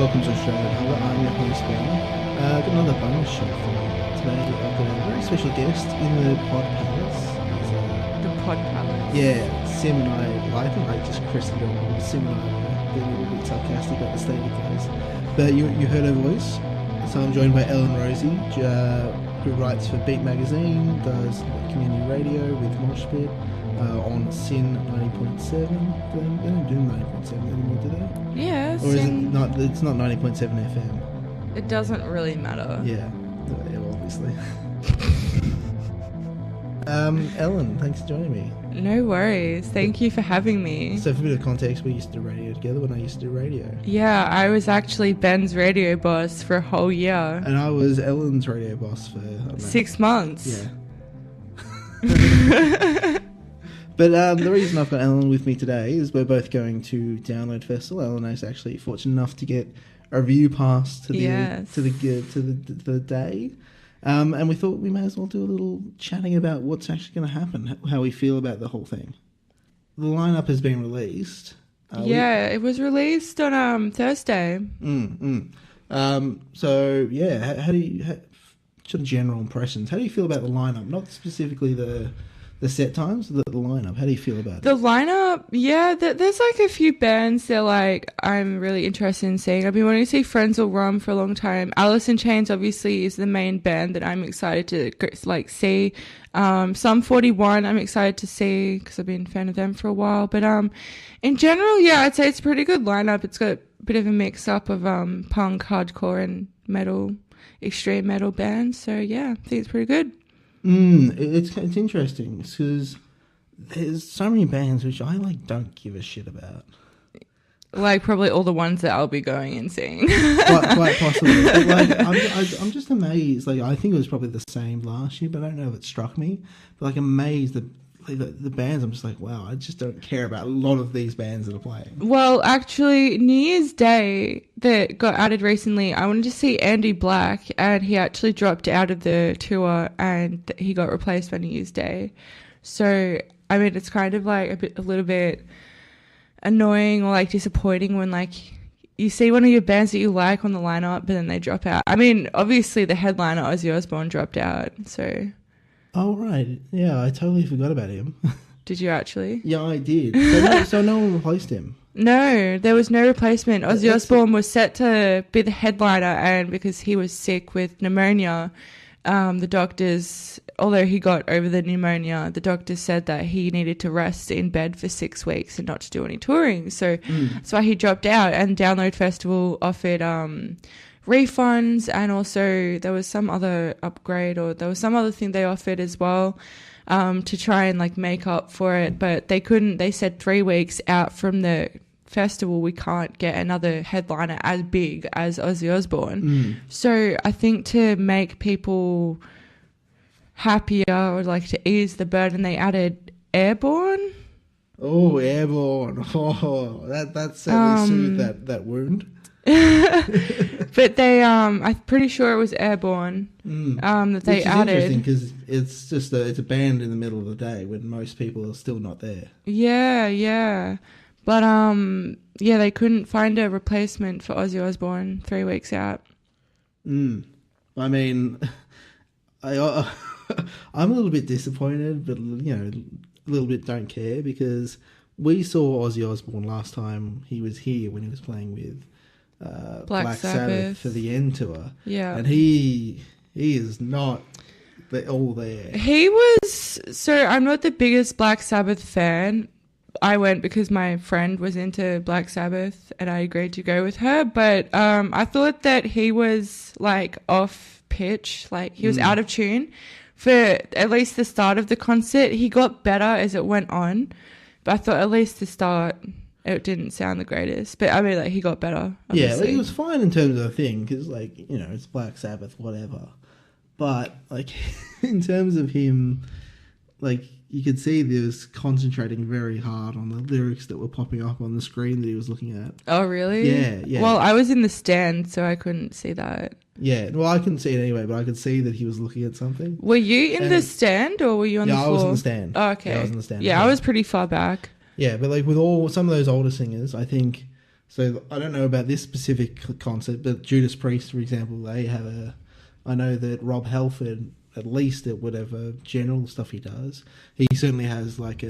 Welcome to Australia Harbour. I'm your host, Ben. I've got another bonus show for you. Today I've got a very special guest in the Pod Palace. The Pod Palace? Yeah, Sim and I like him. I just christened him. Sim and I are being a little bit sarcastic about the state of things. But you heard her voice. So I'm joined by Ellen Rosie, who writes for Beat Magazine, does community radio with Moshpit, on SYN 90.7. They don't do 90.7 anymore, do they? Yeah, Or is it not? It's not 90.7 FM. It doesn't really matter. Yeah, obviously. Ellen, thanks for joining me. No worries. Thank you for having me. So for a bit of context, we used to do radio together when I used to do radio. Yeah, I was actually Ben's radio boss for a whole year. And I was Ellen's radio boss for, I don't know, 6 months. Yeah. But the reason I've got Ellen with me today is we're both going to Download Festival. Ellen is actually fortunate enough to get a review pass to the day. And we thought we may as well do a little chatting about what's actually going to happen, how we feel about the whole thing. The lineup has been released. It was released on Thursday. So yeah, how do you sort of general impressions? How do you feel about the lineup? Not specifically the set times, the lineup. How do you feel about it? The lineup, yeah, there's like a few bands that like I'm really interested in seeing. I've been wanting to see Frenzal Rhomb for a long time. Alice in Chains obviously is the main band that I'm excited to see. Sum 41 I'm excited to see because I've been a fan of them for a while. But in general, yeah, I'd say it's a pretty good lineup. It's got a bit of a mix up of punk, hardcore, and metal, extreme metal bands. So yeah, I think it's pretty good. It's interesting because there's so many bands which I don't give a shit about. Like probably all the ones that I'll be going and seeing. quite possibly. But I'm just amazed. I think it was probably the same last year, but I don't know if it struck me. But amazed that the bands, I'm just wow, I just don't care about a lot of these bands that are playing. Well, actually, New Year's Day that got added recently, I wanted to see Andy Black, and he actually dropped out of the tour and he got replaced by New Year's Day. So, I mean, it's kind of a little bit annoying or disappointing when you see one of your bands that you like on the lineup, but then they drop out. I mean, obviously the headliner, Ozzy Osbourne, dropped out, so... Oh, right. Yeah, I totally forgot about him. Did you actually? Yeah, I did. So no one replaced him? No, there was no replacement. Ozzy Osbourne was set to be the headliner, and because he was sick with pneumonia, the doctors, although he got over the pneumonia, the doctors said that he needed to rest in bed for 6 weeks and not to do any touring. So that's why he dropped out, and Download Festival offered... refunds, and also there was some other upgrade, or there was some other thing they offered as well to try and make up for it, but they couldn't. They said 3 weeks out from the festival we can't get another headliner as big as Ozzy Osbourne. So I think to make people happier or to ease the burden, they added Airborne. Oh, Airborne. Oh, that certainly soothed that wound. But they I'm pretty sure it was Airborne that they added. Interesting because it's a band in the middle of the day when most people are still not there. Yeah, but they couldn't find a replacement for Ozzy Osbourne 3 weeks out. I mean, I'm a little bit disappointed, but a little bit don't care, because we saw Ozzy Osbourne last time he was here when he was playing with Black Sabbath for the End tour. Yeah. And he is not all there. He was... So I'm not the biggest Black Sabbath fan. I went because my friend was into Black Sabbath and I agreed to go with her. But I thought that he was like off pitch, like he was out of tune for at least the start of the concert. He got better as it went on, but I thought at least the start it didn't sound the greatest. But I mean, like he got better. Yeah, Obviously. like, it was fine in terms of the thing because, like, you know, it's Black Sabbath, whatever. But like in terms of him, like you could see he was concentrating very hard on the lyrics that were popping up on the screen that he was looking at. Oh, really? Yeah. Well, I was in the stand, so I couldn't see that. Yeah, well, I couldn't see it anyway, but I could see that he was looking at something. Were you in the stand or were you on the floor? Yeah, I was in the stand. Oh, okay. Yeah, I was in the stand. Yeah, I was pretty far back. Yeah, but like with some of those older singers, I think. So I don't know about this specific concert, but Judas Priest, for example, they have I know that Rob Halford, at least at whatever general stuff he does, he certainly has like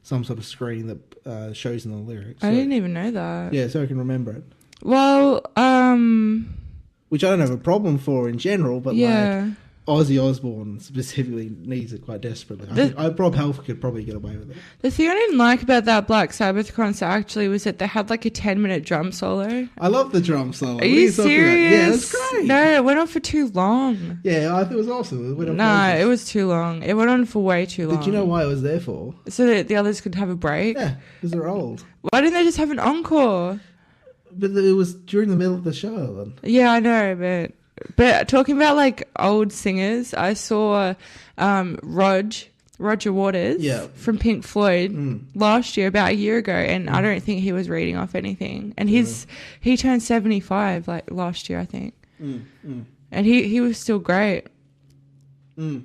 some sort of screen that shows in the lyrics. I didn't even know that. Yeah, so I can remember it. Well, which I don't have a problem for in general, but yeah. like Ozzy Osbourne specifically needs it quite desperately. I think Rob Halford could probably get away with it. The thing I didn't like about that Black Sabbath concert actually was that they had like a 10-minute drum solo. I love the drum solo. Are you serious? Yeah, that's great. No, it went on for too long. Yeah, I thought it was awesome. It went on No, it was too long. It went on for way too long. Did you know why it was there for? So that the others could have a break? Yeah, because they're old. Why didn't they just have an encore? But it was during the middle of the show. Yeah, I know, but talking about like old singers, I saw Roger Waters from Pink Floyd last year, about a year ago, and I don't think he was reading off anything. And he turned 75 like last year, I think. And he was still great. No,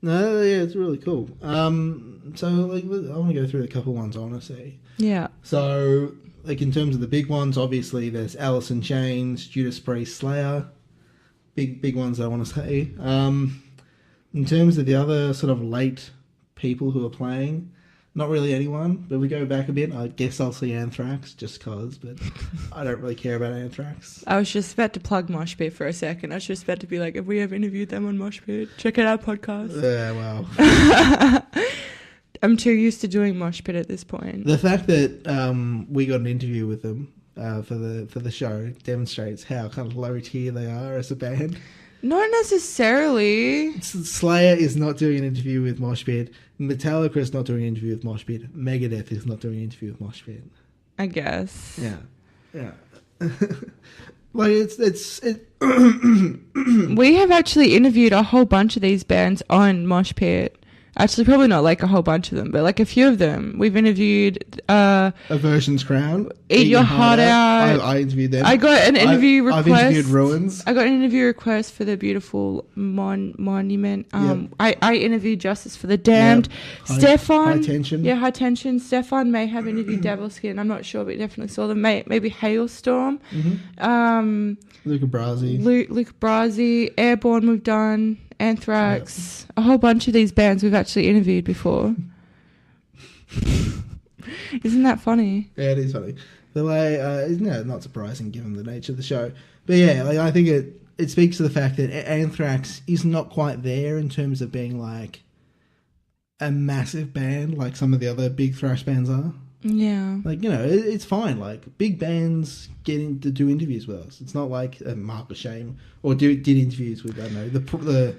yeah, it's really cool. So like I want to go through a couple ones I want to see. Yeah. So like in terms of the big ones, obviously there's Alice in Chains, Judas Priest, Slayer. Big ones I want to say. In terms of the other sort of late people who are playing, not really anyone, but we go back a bit. I guess I'll see Anthrax just cause, but I don't really care about Anthrax. I was just about to plug Mosh Pit for a second. I was just about to be like, if we ever interviewed them on Mosh Pit, check out our podcast. Yeah, well. I'm too used to doing Mosh Pit at this point. The fact that we got an interview with them for the show demonstrates how kind of low tier they are as a band. Not necessarily. Slayer is not doing an interview with Mosh Pit. Metallica is not doing an interview with Mosh Pit. Megadeth is not doing an interview with Mosh Pit. I guess. Yeah. Like it's. We have actually interviewed a whole bunch of these bands on Mosh Pit. Actually, probably not like a whole bunch of them, but like a few of them. We've interviewed... Aversion's Crown. Eat Your Heart Out. I interviewed them. I got an interview request. I've interviewed Ruins. I got an interview request for the beautiful Monument. I interviewed Justice for the Damned. Yep. Stefan. High Tension. Yeah, High Tension. Stefan may have interviewed Devilskin. I'm not sure, but definitely saw them. Maybe Hailstorm. Luca Brasi. Luca Brasi. Airborne we've done. Anthrax, a whole bunch of these bands we've actually interviewed before. Isn't that funny? Yeah, it is funny. But like, not surprising given the nature of the show. But yeah, like I think it speaks to the fact that Anthrax is not quite there in terms of being like a massive band like some of the other big thrash bands are. Yeah. Like, it's fine. Like, big bands getting to do interviews with us. It's not like a mark of shame. Or did interviews with, I don't know, the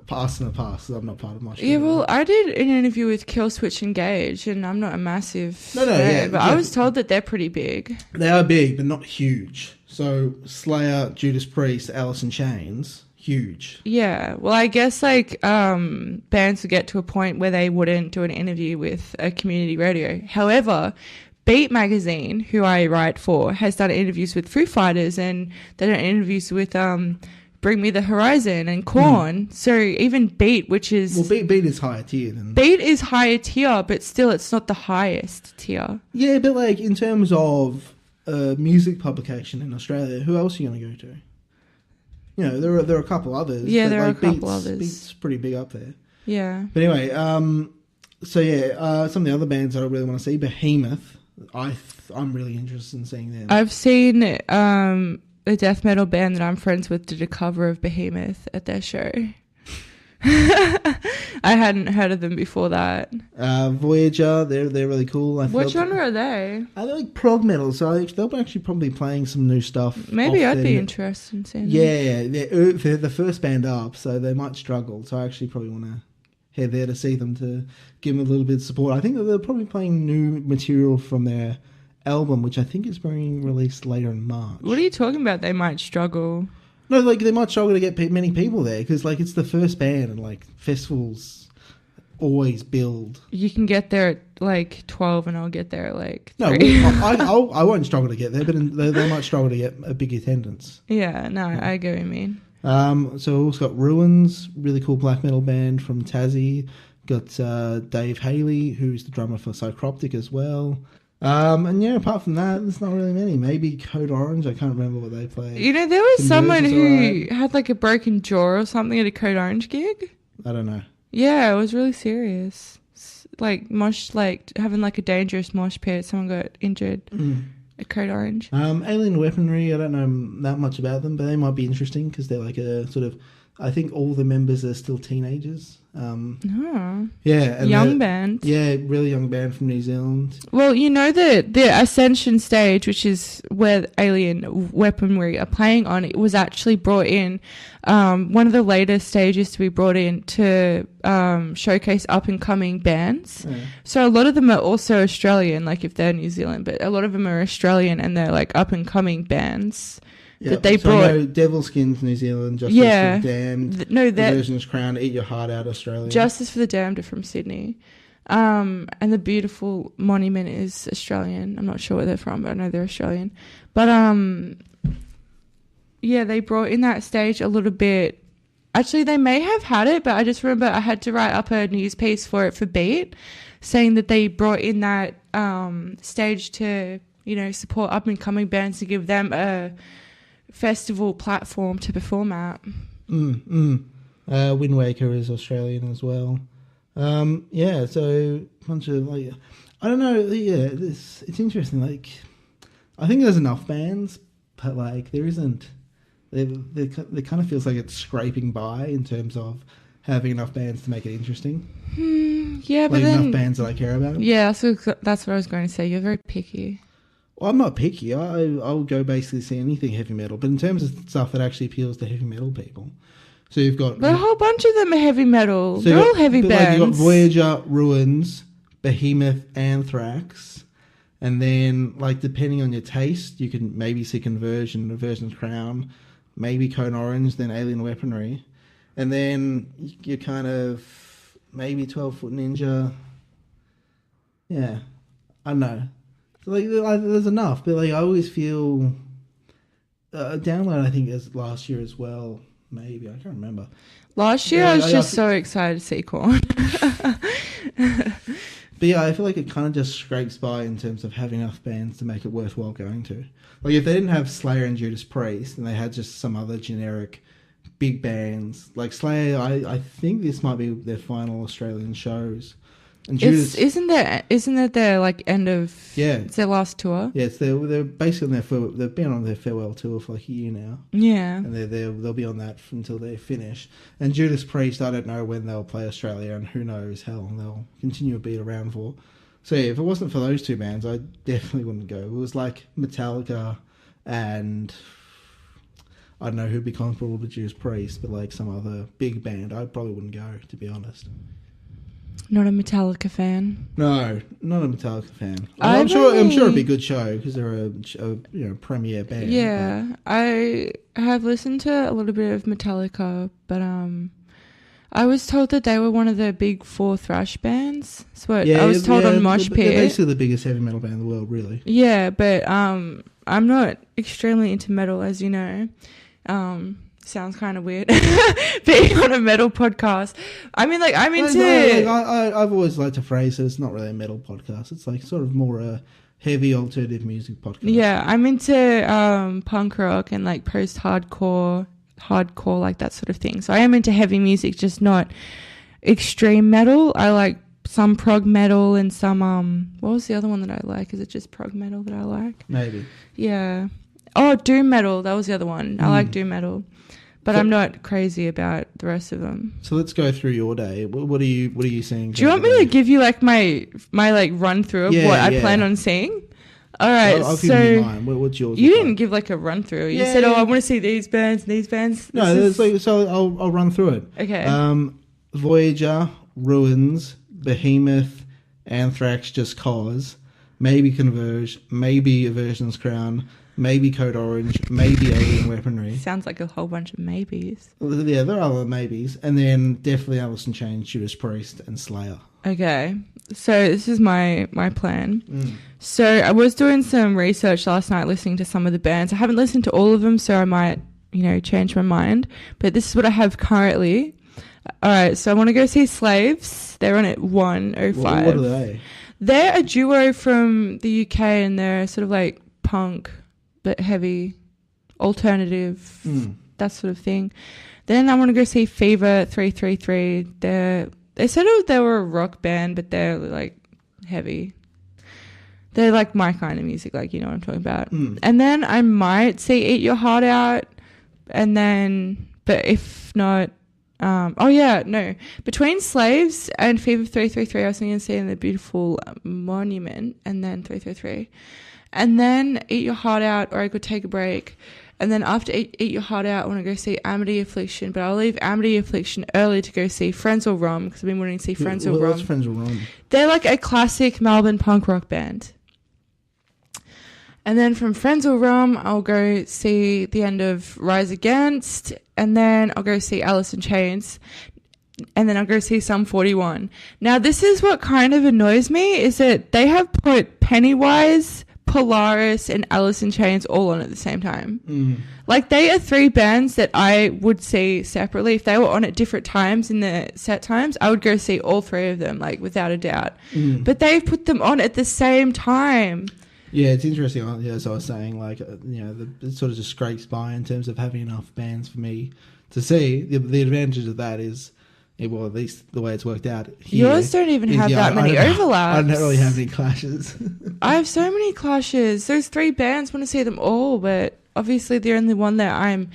past and the past. I'm not part of my show. Yeah, well, I did an interview with Killswitch Engage, and I'm not a massive fan, but I was told that they're pretty big. They are big, but not huge. So, Slayer, Judas Priest, Alice in Chains... huge. Yeah. Well, I guess like bands would get to a point where they wouldn't do an interview with a community radio. However, Beat Magazine, who I write for, has done interviews with Foo Fighters, and they've done interviews with Bring Me the Horizon and Korn. So even Beat, which is... Well, Beat is higher tier than... Beat is higher tier, but still it's not the highest tier. Yeah, but like in terms of music publication in Australia, who else are you going to go to? There are a couple others. Yeah, there are like a couple others. Beat's pretty big up there. Yeah. But anyway, some of the other bands I really want to see, Behemoth, I'm really interested in seeing them. I've seen a death metal band that I'm friends with did a cover of Behemoth at their show. I hadn't heard of them before that. Voyager, they're really cool. What genre are they? They're like prog metal, so they'll actually probably playing some new stuff. Maybe I'd be interested in seeing them. Yeah, they're the first band up, so they might struggle. So I actually probably want to head there to see them, to give them a little bit of support. I think that they're probably playing new material from their album, which I think is being released later in March. What are you talking about? They might struggle. No, like they might struggle to get many people there because like it's the first band and like festivals always build. You can get there at like 12 and I'll get there at like 3. No, I won't struggle to get there, but they might struggle to get a big attendance. Yeah, no, I get what you mean. So we've also got Ruins, really cool black metal band from Tassie. Got Dave Haley, who's the drummer for Psychroptic as well. And yeah, apart from that, there's not really many. Maybe Code Orange. I can't remember what they played. You know, there was someone who had like a broken jaw or something at a Code Orange gig. I don't know. Yeah, it was really serious. Like having like a dangerous mosh pit. Someone got injured at Code Orange. Alien Weaponry. I don't know that much about them, but they might be interesting because they're like a sort of. I think all the members are still teenagers. Yeah, young band. Yeah, really young band from New Zealand. Well, you know the Ascension stage, which is where Alien Weaponry are playing on, it was actually brought in, one of the later stages to be brought in to showcase up-and-coming bands. Yeah. So a lot of them are also Australian, like if they're New Zealand, but a lot of them are Australian and they're like up-and-coming bands. That they brought. I know Devilskin's New Zealand, Justice for the Damned, Version's Crown, Eat Your Heart Out, Australia. Justice for the Damned are from Sydney. And the Beautiful Monument is Australian. I'm not sure where they're from, but I know they're Australian. But yeah, they brought in that stage a little bit. Actually, they may have had it, but I just remember I had to write up a news piece for it for Beat, saying that they brought in that stage to, you know, support up-and-coming bands, to give them a festival platform to perform at. Wind Waker is Australian as well. Yeah, so a bunch of like, I don't know. Yeah, it's interesting. Like, I think there's enough bands, but like there isn't. There kind of feels like it's scraping by in terms of having enough bands to make it interesting. Yeah, like but then enough bands that I care about. Yeah, so that's what I was going to say. You're very picky. Well, I'm not picky. I'll go basically see anything heavy metal. But in terms of stuff that actually appeals to heavy metal people, so you've got... But a whole bunch of them are heavy metal. So they're all heavy bands. Like you've got Voyager, Ruins, Behemoth, Anthrax. And then, like, depending on your taste, you can maybe see Conversion, Version's Crown, maybe Code Orange, then Alien Weaponry. And then you're kind of... maybe 12 Foot Ninja. Yeah. I don't know. Like, there's enough, but like I always feel Download. I think as last year as well. Maybe I can't remember. Last year, I was just so excited to see Korn. But yeah, I feel like it kind of just scrapes by in terms of having enough bands to make it worthwhile going to. Like if they didn't have Slayer and Judas Priest, and they had just some other generic big bands like Slayer, I think this might be their final Australian shows. And Judas, isn't that their like end of it's their last tour? Yeah, they're basically on they've been on their farewell tour for like a year now. Yeah, and they'll be on that until they finish. And Judas Priest, I don't know when they'll play Australia, and who knows how long they'll continue to be around for. So yeah, if it wasn't for those two bands, I definitely wouldn't go. It was like Metallica and I don't know who'd be comparable to Judas Priest, but like some other big band, I probably wouldn't go, to be honest. Not a Metallica fan. No, not a Metallica fan. I'm sure it'd be a good show because they're a premier band. Yeah, but I have listened to a little bit of Metallica, but I was told that they were one of the big 4 thrash bands. That's what I was told on Mosh Pit. They're basically the biggest heavy metal band in the world, really. Yeah, but I'm not extremely into metal, as you know. Sounds kind of weird being on a metal podcast. I mean, like, I'm into... I've always liked to phrase it, it's not really a metal podcast. It's like sort of more a heavy alternative music podcast. Yeah, I'm into punk rock and like post-hardcore, like that sort of thing. So I am into heavy music, just not extreme metal. I like some prog metal and some... what was the other one that I like? Is it just prog metal that I like? Maybe. Yeah. Oh, doom metal. That was the other one. I like doom metal. But So- I'm not crazy about the rest of them. So let's go through your day. What are you seeing? Do you want me to give you like my like run through of Yeah, what I yeah. plan on seeing? All right, I'll so give you mine. What's yours? you look didn't like? give like a run through. You Yeah, said, "Oh, yeah. I want to see these bands, and these bands." No, This is- so I'll run through it. okay. Voyager, Ruins, Behemoth, Anthrax, Just Cause, maybe Converge, maybe Aversion's Crown, maybe Code Orange, maybe Alien Weaponry. Sounds like a whole bunch of maybes. Yeah, there are other maybes, and then definitely Alice in Chains, Judas Priest, and Slayer. Okay, so this is my plan. So I was doing some research last night, listening to some of the bands. I haven't listened to all of them, so I might, change my mind. But this is what I have currently. All right, so I want to go see Slaves. They're on at 1:05. What are they? They're a duo from the UK, and they're sort of like punk, but heavy, alternative, that sort of thing. Then I want to go see Fever 333. They said they were a rock band, but they're like heavy. They're like my kind of music, like, you know what I'm talking about. And then I might see Eat Your Heart Out, and then, but if not, between Slaves and Fever 333, I was thinking of seeing the beautiful Monument, and then 333, and then Eat Your Heart Out, or I could take a break. And then after Eat Your Heart Out, I want to go see Amity Affliction, but I'll leave Amity Affliction early to go see Frenzal Rhomb, because I've been wanting to see Frenzal Rhomb. What's Frenzal Rhomb? They're like a classic Melbourne punk rock band. And then from Frenzal Rhomb, I'll go see the end of Rise Against, and then I'll go see Alice in Chains, and then I'll go see Sum 41. Now, this is what kind of annoys me, is that they have put Pennywise, Polaris, and Alice in Chains all on at the same time. Like, they are three bands that I would see separately. If they were on at different times in the set times, I would go see all three of them, like, without a doubt. But they've put them on at the same time. Yeah, it's interesting. As I was saying, like, it sort of just scrapes by in terms of having enough bands for me to see. The advantage of that is, well, at least the way it's worked out here, Yours don't even have that many overlaps. I don't really have any clashes. I have so many clashes. Those three bands, want to see them all, but obviously the only one that I'm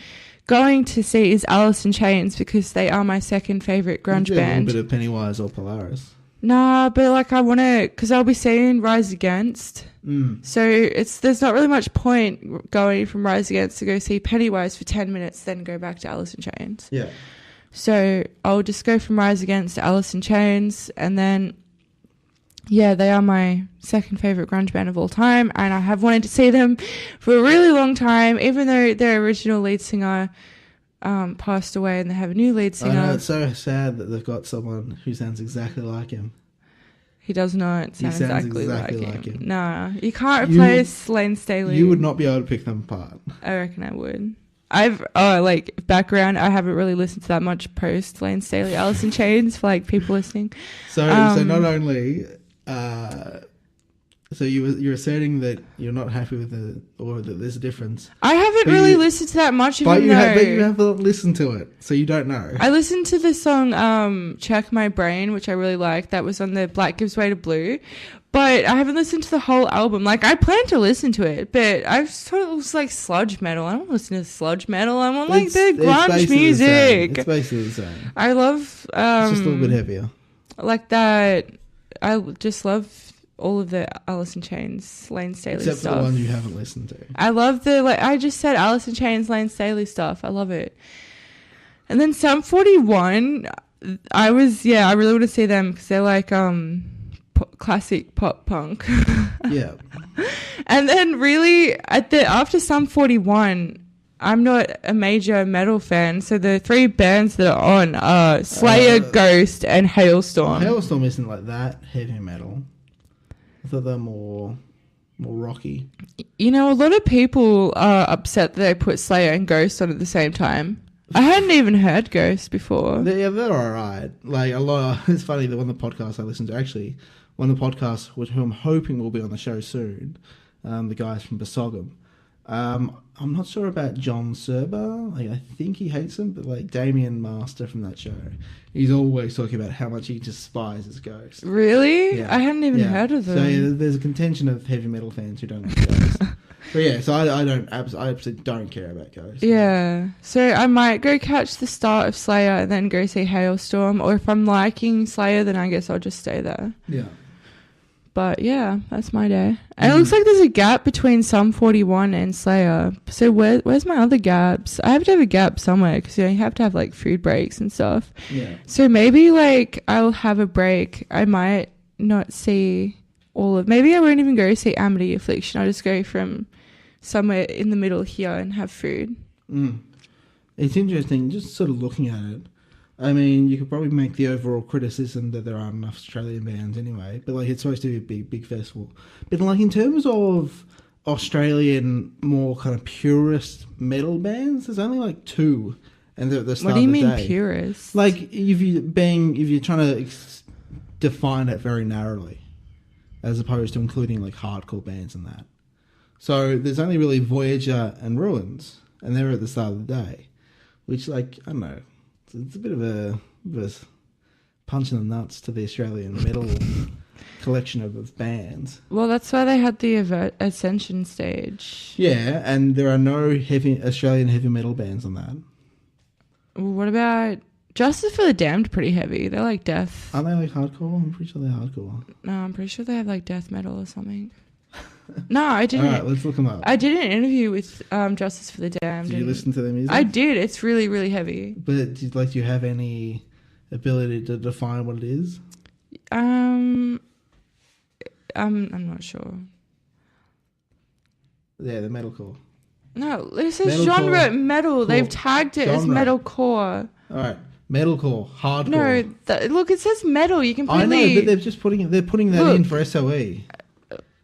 going to see is Alice in Chains, because they are my second favourite grunge band. A little bit of Pennywise or Polaris. Nah, but like I want to, because I'll be seeing Rise Against. So there's not really much point going from Rise Against to go see Pennywise for 10 minutes, then go back to Alice in Chains. Yeah. So I'll just go from Rise Against to Alice in Chains, and then, yeah, they are my second favourite grunge band of all time, and I have wanted to see them for a really long time, even though their original lead singer passed away and they have a new lead singer. I know, it's so sad that they've got someone who sounds exactly like him. He does not sound exactly like him. Nah, you can't replace Lane Staley. You would not be able to pick them apart. I reckon I would. Background, I haven't really listened to that much post Lane Staley, Alice in Chains, for like people listening. So not only, so you're asserting that you're not happy with or that there's a difference. I haven't really listened to that much, But you though. have listened to it, so you don't know. I listened to the song Check My Brain, which I really liked. That was on the Black Gives Way to Blue. But I haven't listened to the whole album. Like, I plan to listen to it, but I thought it was like sludge metal. I don't listen to sludge metal. I want like the grunge music. It's basically the same. I love It's just a little bit heavier. like that. I just love all of the Alice in Chains, Lane Staley Except stuff. for the ones you haven't listened to. I love I just said Alice in Chains, Lane Staley stuff. I love it. And then Sum 41, I really want to see them because they're like classic pop punk. Yeah. And then really after Sum 41, I'm not a major metal fan, so the three bands that are on are Slayer, Ghost, and Hailstorm. Hailstorm isn't like that heavy metal. I thought they're more rocky. You know, a lot of people are upset that they put Slayer and Ghost on at the same time. I hadn't even heard Ghost before. They're alright. Like a lot. It's funny that one of the podcasts I listen to, actually, one of the podcasts who I'm hoping will be on the show soon, the guys from Besogum. I'm not sure about John Serber. Like, I think he hates him, but like Damien Master from that show, he's always talking about how much he despises Ghost. Really? Yeah. I hadn't even heard of them. So there's a contention of heavy metal fans who don't like Ghost. But yeah, so I absolutely don't care about Ghost. Yeah. So I might go catch the start of Slayer and then go see Hailstorm. Or if I'm liking Slayer, then I guess I'll just stay there. Yeah. But yeah, that's my day. And it looks like there's a gap between Sum 41 and Slayer. So where's my other gaps? I have to have a gap somewhere because you have to have like food breaks and stuff. Yeah. So maybe like I'll have a break. I might not see maybe I won't even go see Amity Affliction. I'll just go from somewhere in the middle here and have food. It's interesting, just sort of looking at it. I mean, you could probably make the overall criticism that there aren't enough Australian bands anyway, but like it's supposed to be a big festival. But like in terms of Australian, more kind of purist metal bands, there's only like 2, and they're at the start of the day. What do you mean purist? Like if you're trying to define it very narrowly, as opposed to including like hardcore bands and that. So there's only really Voyager and Ruins, and they're at the start of the day, which like I don't know. It's a bit of a punch in the nuts to the Australian metal collection of bands. Well, that's why they had the Ascension stage. Yeah, and there are no Australian heavy metal bands on that. What about Justice for the Damned? Pretty heavy. They're like death. Aren't they like hardcore? I'm pretty sure they're hardcore. No, I'm pretty sure they have like death metal or something. No, I didn't. All right, let's look them up. I did an interview with Justice for the Damned. Did you listen to their music? I did. It's really, really heavy. But do you have any ability to define what it is? I'm not sure. Yeah, the metalcore. No, this is Metalcore, genre metal. They've tagged it as genre. metalcore. All right, metalcore, hardcore. No, look, it says metal. You completely. I know, but they're just putting that in for SOE.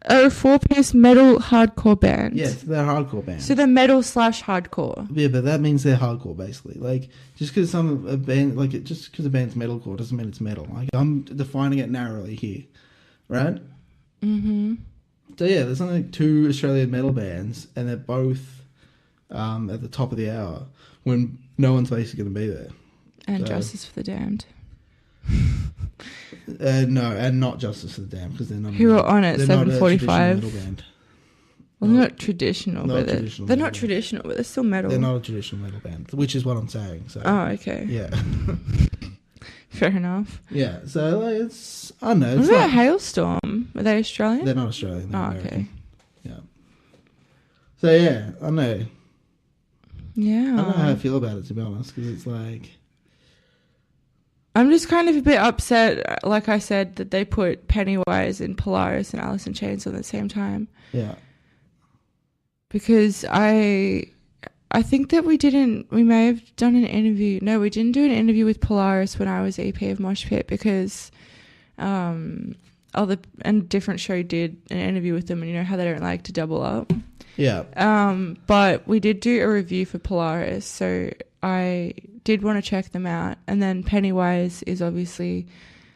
A 4-piece metal hardcore band. Yes, they're a hardcore band. So they're metal / hardcore. Yeah, but that means they're hardcore, basically. Like, just because a band's metalcore doesn't mean it's metal. Like, I'm defining it narrowly here, right? Mm-hmm. So yeah, there's only 2 Australian metal bands, and they're both at the top of the hour when no one's basically going to be there. And Justice for the Damned. No, and not Justice for the Damned, because they're not. Who are on at 7:45? Well, they're not traditional, but they're not traditional, but they're still metal. They're not a traditional metal band, which is what I'm saying. So. Oh, okay. Yeah. Fair enough. Yeah, so like, it's I don't know. What about Hailstorm? Are they Australian? They're not Australian. They're American. Okay. Yeah. So yeah, I know. Yeah. I don't know how I feel about it, to be honest, because it's like. I'm just kind of a bit upset, like I said, that they put Pennywise and Polaris and Alice in Chains on at the same time. Yeah. Because I think that we may have done an interview. No, we didn't do an interview with Polaris when I was EP of Mosh Pit because a different show did an interview with them, and you know how they don't like to double up. Yeah. But we did do a review for Polaris, so I did want to check them out. And then Pennywise is obviously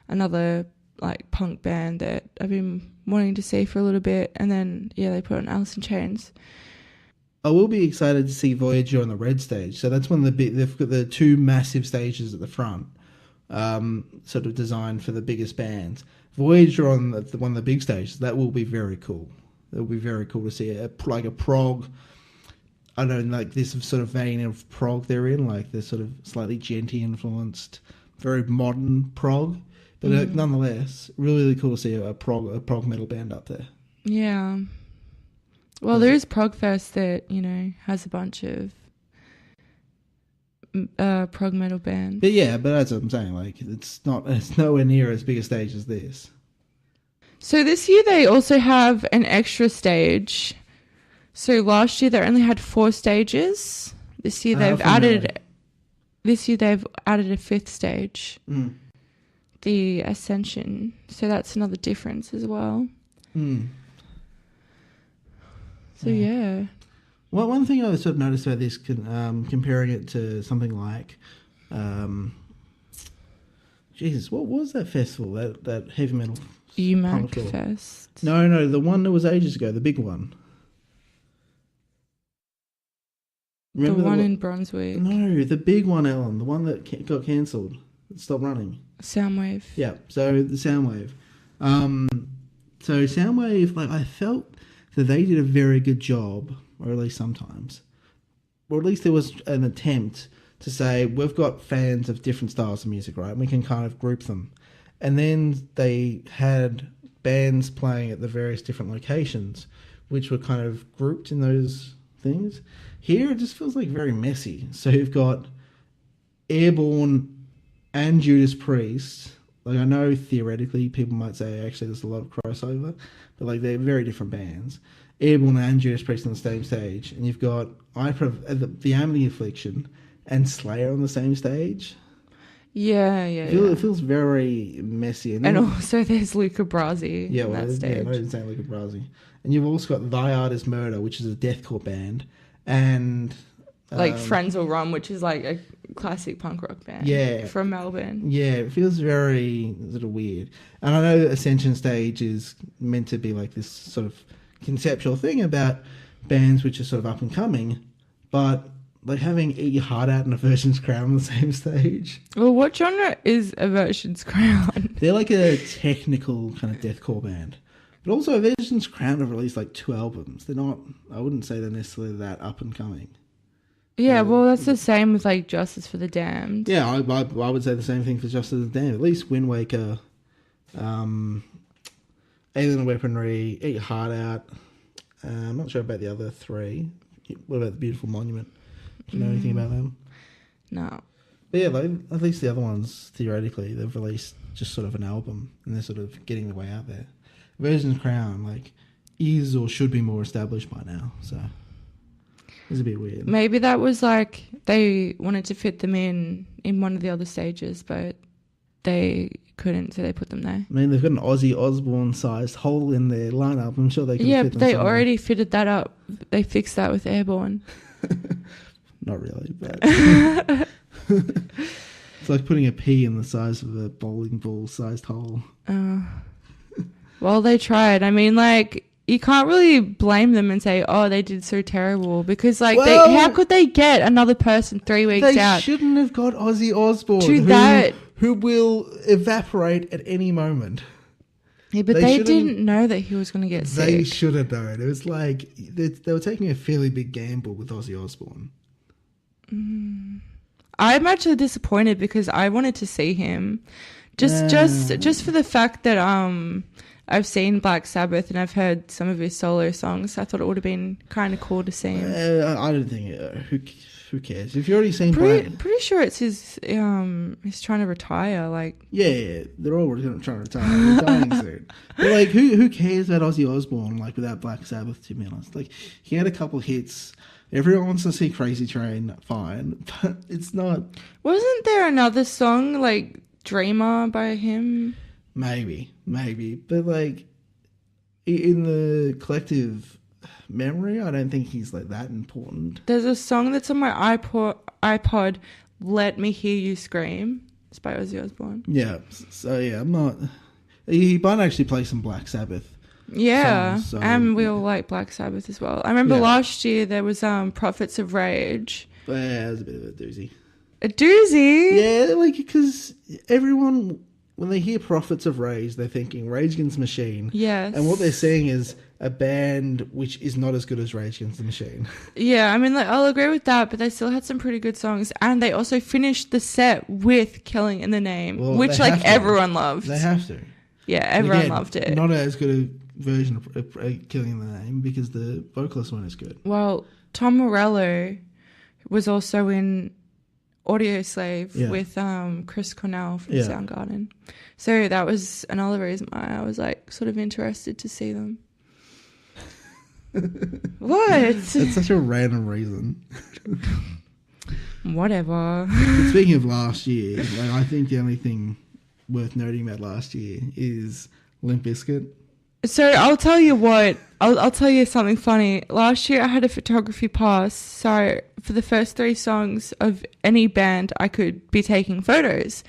another like punk band that I've been wanting to see for a little bit. And then they put on Alice in Chains. I will be excited to see Voyager on the red stage. So that's one of they've got the 2 massive stages at the front, sort of designed for the biggest bands. Voyager on one of the big stages, that will be very cool. It will be very cool to see like a prog. I don't know, like this sort of vein of prog they're in, like they're sort of slightly djenty influenced, very modern prog, but nonetheless, really, really cool to see a prog metal band up there. Yeah. Well, there is Progfest that, has a bunch of prog metal bands. But yeah, but that's what I'm saying, like it's nowhere near as big a stage as this. So this year they also have an extra stage. So last year they only had 4 stages. This year they've added a 5th stage. Mm. The Ascension. So that's another difference as well. Mm. So yeah. Well, one thing I sort of noticed about this, comparing it to something like, Jesus, what was that festival? That heavy metal. UMAC Fest. No, the one that was ages ago, the big one. Remember the one in Brunswick. No, the big one, Ellen. The one that got cancelled. It stopped running. Soundwave. Yeah, so the Soundwave. So Soundwave, like I felt So they did a very good job, or at least sometimes. Or at least there was an attempt to say, we've got fans of different styles of music, right? And we can kind of group them. And then they had bands playing at the various different locations, which were kind of grouped in those things. Here, it just feels like very messy. So you've got Airborne and Judas Priest. Like, I know theoretically people might say actually there's a lot of crossover, but like they're very different bands. Airborne and Judas Priest on the same stage, and you've got the Amity Affliction and Slayer on the same stage. Yeah. It feels very messy. And also there's Luca Brasi on that stage. Yeah, I didn't say Luca Brasi. And you've also got Thy Art Is Murder, which is a deathcore band, and like Friends Will Run, which is like a classic punk rock band. Yeah, from Melbourne. Yeah, it feels very sort of weird. And I know Ascension Stage is meant to be like this sort of conceptual thing about bands which are sort of up and coming, but like having Eat Your Heart Out and Aversion's Crown on the same stage. Well, what genre is Aversion's Crown? They're like a technical kind of deathcore band. But also Aversion's Crown have released like 2 albums. They're not, I wouldn't say they're necessarily that up and coming. Yeah, well, that's the same with like Justice for the Damned. Yeah, I would say the same thing for Justice for the Damned. At least Wind Waker, Alien Weaponry, Eat Your Heart Out. I'm not sure about the other 3. What about The Beautiful Monument? Do you know anything about them? No. But yeah, like, at least the other ones, theoretically, they've released just sort of an album and they're sort of getting their way out there. Aversion's Crown, like, is or should be more established by now, so it's a bit weird. Maybe that was like they wanted to fit them in one of the other stages, but they couldn't, so they put them there. I mean, they've got an Ozzy Osbourne-sized hole in their lineup. I'm sure they could fit them but they somewhere. already fitted that up. They fixed that with Airborne. Not really, but it's like putting a pea in the size of a bowling ball-sized hole. Well, they tried. I mean, like, you can't really blame them and say, oh, they did so terrible, because, like, how could they get another person 3 weeks out? They shouldn't have got Ozzy Osbourne, who will evaporate at any moment. Yeah, but they didn't know that he was going to get sick. They should have known. It was like they were taking a fairly big gamble with Ozzy Osbourne. I'm actually disappointed because I wanted to see him, just for the fact that I've seen Black Sabbath and I've heard some of his solo songs. I thought it would have been kind of cool to see him. I don't think who cares if you've already seen. Pretty sure it's his. He's trying to retire. Like yeah, they're all trying to retire. They're dying soon. But like, who cares about Ozzy Osbourne? Like without Black Sabbath, to be honest, like he had a couple hits. Everyone wants to see Crazy Train, fine, but it's not. Wasn't there another song like Dreamer by him? Maybe, but like in the collective memory, I don't think he's like that important. There's a song that's on my iPod, Let Me Hear You Scream. It's by Ozzy Osbourne. Yeah, so yeah, I'm not. He might actually play some Black Sabbath. Yeah, songs, so, and we all like Black Sabbath as well. I remember last year there was Prophets of Rage. Yeah, it was a bit of a doozy. A doozy? Yeah, like, because everyone, when they hear Prophets of Rage, they're thinking Rage Against the Machine. Yes. And what they're seeing is a band which is not as good as Rage Against the Machine. Yeah, I mean, like, I'll agree with that, but they still had some pretty good songs. And they also finished the set with Killing in the Name, which, like, everyone loved. They have to. Yeah, everyone loved it. Not as good a version of Killing in the Name because the vocalist one is good. Well, Tom Morello was also in Audio Slave with Chris Cornell from Soundgarden. So that was another reason why I was like sort of interested to see them. What? That's such a random reason. Whatever. But speaking of last year, like, I think the only thing worth noting about last year is Limp Bizkit. So I'll tell you what. I'll tell you something funny. Last year I had a photography pass, so for the first 3 songs of any band I could be taking photos.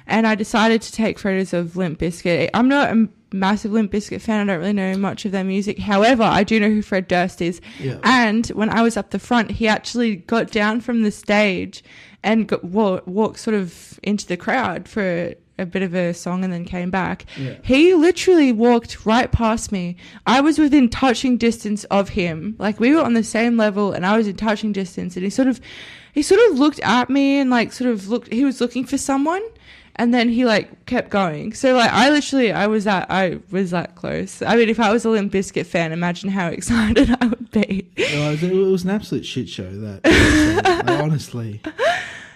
And I decided to take photos of Limp Bizkit. I'm not a massive Limp Bizkit fan. I don't really know much of their music. However, I do know who Fred Durst is. Yeah. And when I was up the front, he actually got down from the stage and walked sort of into the crowd for a bit of a song and then came back. Yeah. He literally walked right past me. I was within touching distance of him. Like, we were on the same level and I was in touching distance, and he sort of looked at me and like he was looking for someone, and then he like kept going. So like I was that close. I mean, if I was a Limp Bizkit fan, imagine how excited I would be. It was an absolute shit show, that. Like, honestly.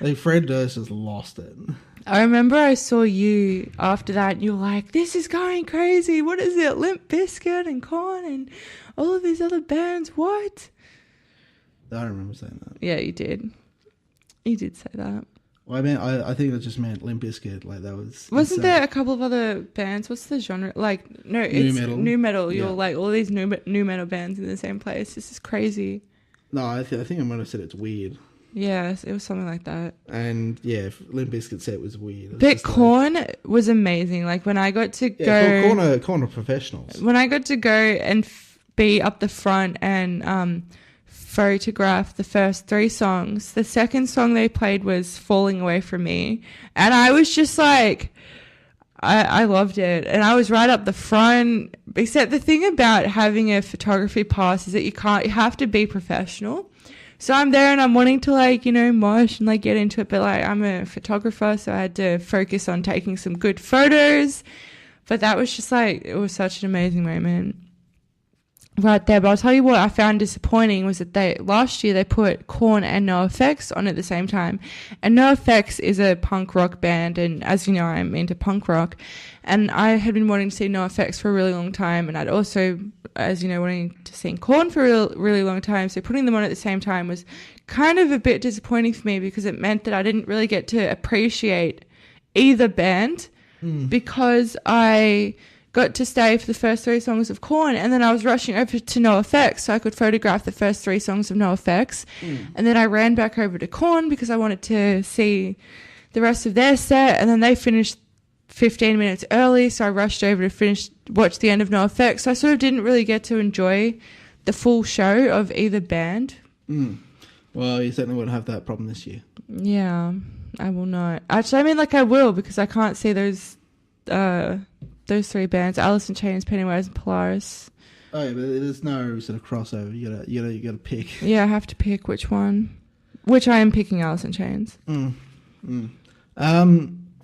Like, Fred Durst has lost it. I remember I saw you after that and you were like, this is going crazy. What is it? Limp Bizkit and Korn and all of these other bands. What? I don't remember saying that. Yeah, you did. You did say that. Well, I mean, I think that just meant Limp Bizkit. Like, that was... Wasn't insane. there a couple of other bands? What's the genre? Like, no, it's metal. new metal. Yeah. You're like all these new metal bands in the same place. This is crazy. No, I think I might have said it's weird. Yes, it was something like that. And yeah, Limp Bizkit said it was weird. But Korn was amazing. Like, when I got to go... Korn are professionals. When I got to go and be up the front and photograph the first 3 songs, the second song they played was Falling Away From Me. And I was just like... I loved it. And I was right up the front. Except the thing about having a photography pass is that you have to be professional. So I'm there and I'm wanting to like, mosh and like get into it. But like, I'm a photographer, so I had to focus on taking some good photos. But that was just like, it was such an amazing moment right there. But I'll tell you what I found disappointing was that last year they put Korn and NoFX on at the same time. And NoFX is a punk rock band, and as you know, I'm into punk rock. And I had been wanting to see NoFX for a really long time, and I'd also, as you know, wanting to see Korn for a really long time. So putting them on at the same time was kind of a bit disappointing for me, because it meant that I didn't really get to appreciate either band because I got to stay for the first 3 songs of Korn, and then I was rushing over to NoFX so I could photograph the first 3 songs of NoFX. And then I ran back over to Korn because I wanted to see the rest of their set, and then they finished 15 minutes early, so I rushed over to watch the end of NoFX. So I sort of didn't really get to enjoy the full show of either band. Well, you certainly won't have that problem this year. Yeah, I will not. Actually, I mean, like, I will, because I can't see those 3 bands: Alice in Chains, Pennywise, and Polaris. Oh, yeah, but there's no sort of crossover. You gotta pick. Yeah, I have to pick which one. Which I am picking Alice in Chains.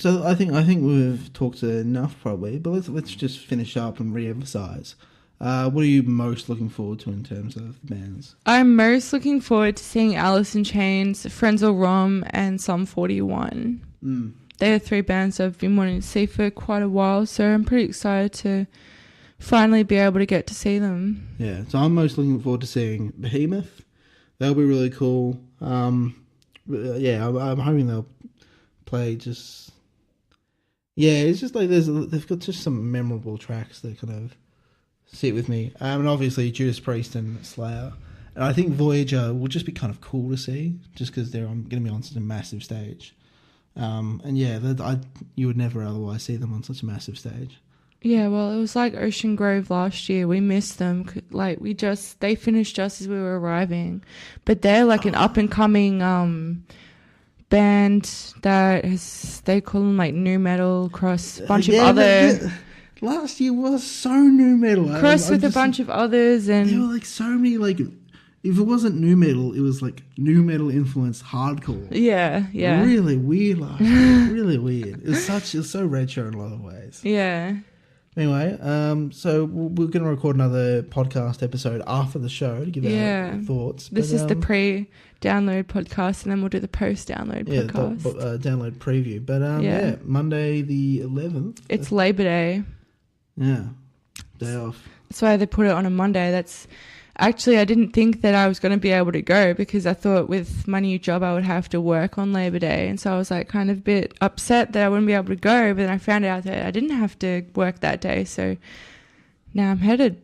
So I think we've talked enough probably, but let's just finish up and re-emphasize. What are you most looking forward to in terms of bands? I'm most looking forward to seeing Alice in Chains, Frenzal Rhomb, and Sum 41. They're 3 bands I've been wanting to see for quite a while, so I'm pretty excited to finally be able to get to see them. Yeah, so I'm most looking forward to seeing Behemoth. That'll be really cool. I'm hoping they'll play just... Yeah, it's just like they've got just some memorable tracks that kind of sit with me. And obviously Judas Priest and Slayer. And I think Voyager will just be kind of cool to see, just because they're going to be on such a massive stage. And yeah, you would never otherwise see them on such a massive stage. Yeah, well, it was like Ocean Grove last year. We missed them. Like, they finished just as we were arriving. But they're like an up-and-coming band that they call them like new metal, cross a bunch of other... Last year was so new metal. Cross with a bunch of others, and... There were like so many, like... If it wasn't new metal, it was like new metal influenced hardcore. Yeah. Really weird last year. Really weird. It was so retro in a lot of ways. Yeah. Anyway, so we're going to record another podcast episode after the show to give our thoughts. This is the pre-download podcast, and then we'll do the post-download podcast. Download preview. But Monday the 11th. It's Labor Day. Yeah, day off. That's why they put it on a Monday. Actually, I didn't think that I was going to be able to go, because I thought with my new job I would have to work on Labor Day. And so I was like kind of a bit upset that I wouldn't be able to go. But then I found out that I didn't have to work that day. So now I'm headed.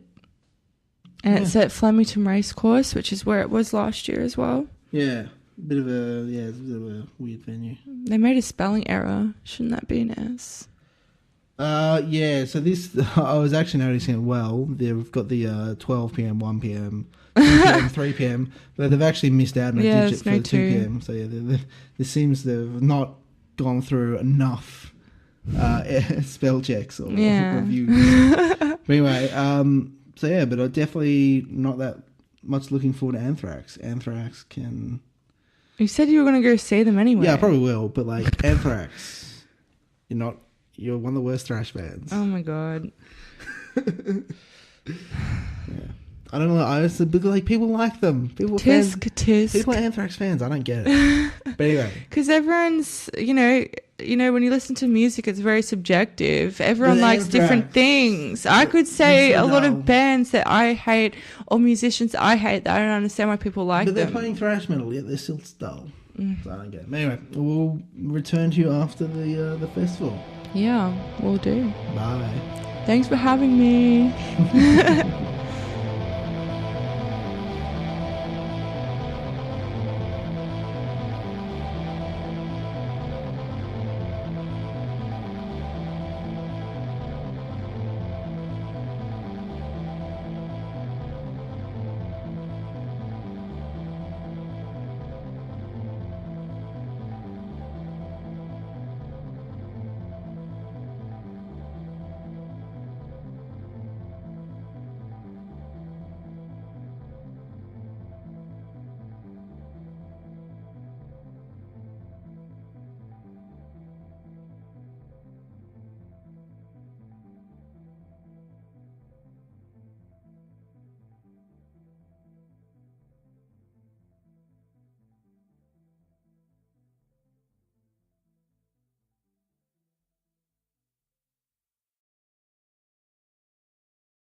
And it's at Flemington Racecourse, which is where it was last year as well. Yeah, it's a bit of a weird venue. They made a spelling error. Shouldn't that be an S? So this, I was actually noticing it they've got the 12 p.m, 1 p.m, 2 p.m, 3 p.m, but they've actually missed out on a digit for the 2 p.m. So yeah, this seems they've not gone through enough spell checks or Yeah. reviews. But anyway, so yeah, but I'm definitely not that much looking forward to Anthrax. Anthrax can... You said you were going to go see them anyway. Yeah, I probably will, but like Anthrax, you're one of the worst thrash bands. Oh my god. Yeah. I don't know. Like people like them. People Tisk, tisk. People are Anthrax fans. I don't get it. But anyway, Because everyone's, you know, when you listen to music, it's very subjective. Everyone But likes Anthrax- different things. I could say so a lot dull. of bands that I hate or musicians I hate that I don't understand why people like but they're them. playing thrash metal, yet they're still dull. So I don't get it. But anyway, we'll return to you after the festival. Yeah, we'll do. Bye. Thanks for having me.